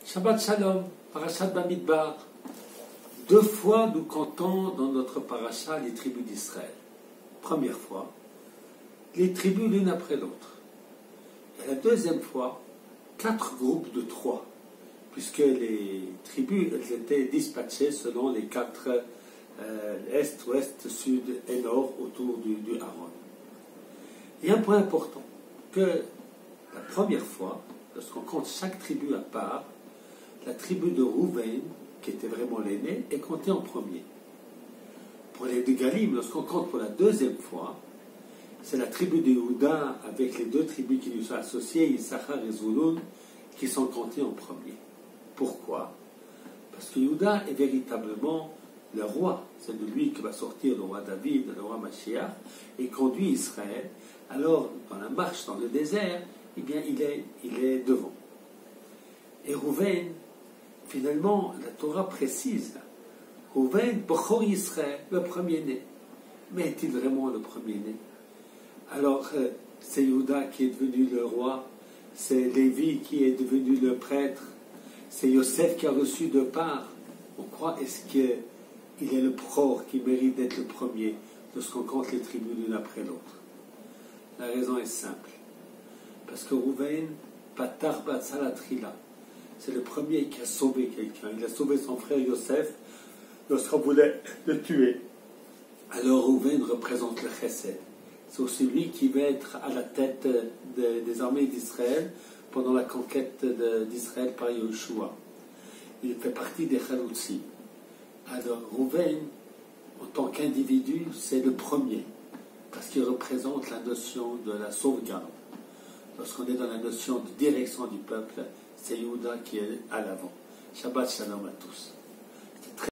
Shabbat Shalom, Parashat Bamidbar. Deux fois nous comptons dans notre parasha les tribus d'Israël. Première fois, les tribus l'une après l'autre. Et la deuxième fois, 4 groupes de 3, puisque les tribus elles étaient dispatchées selon les 4 est, ouest, sud et nord autour du Haron. Il y a un point important, que la première fois, lorsqu'on compte chaque tribu à part, la tribu de Rouven, qui était vraiment l'aîné, est comptée en premier. Pour les deux Galim, lorsqu'on compte pour la deuxième fois, c'est la tribu de Yehuda avec les 2 tribus qui lui sont associées, Issachar et Zulun, qui sont comptées en premier. Pourquoi? Parce que Yehuda est véritablement le roi. C'est de lui que va sortir le roi David, le roi Mashiach, et conduit Israël. Alors, dans la marche dans le désert, eh bien, il est devant. Et Rouven, finalement, la Torah précise, Rouven, Bechor Israël, le premier-né. Mais est-il vraiment le premier-né? Alors, c'est Yehuda qui est devenu le roi, c'est Lévi qui est devenu le prêtre, c'est Yosef qui a reçu de part. On croit, est-ce qu'il est le pror qui mérite d'être le premier lorsqu'on compte les tribus l'une après l'autre? La raison est simple. Parce que Rouven, Patar Batsalatrila, c'est le premier qui a sauvé quelqu'un. Il a sauvé son frère Yosef lorsqu'on voulait le tuer. Alors Rouven représente le Chesed. C'est aussi lui qui va être à la tête des armées d'Israël pendant la conquête d'Israël par Yahushua. Il fait partie des Chaloutsim. Alors Rouven, en tant qu'individu, c'est le premier, parce qu'il représente la notion de la sauvegarde. Lorsqu'on est dans la notion de direction du peuple, c'est Yehuda qui est à l'avant. Shabbat Shalom à tous.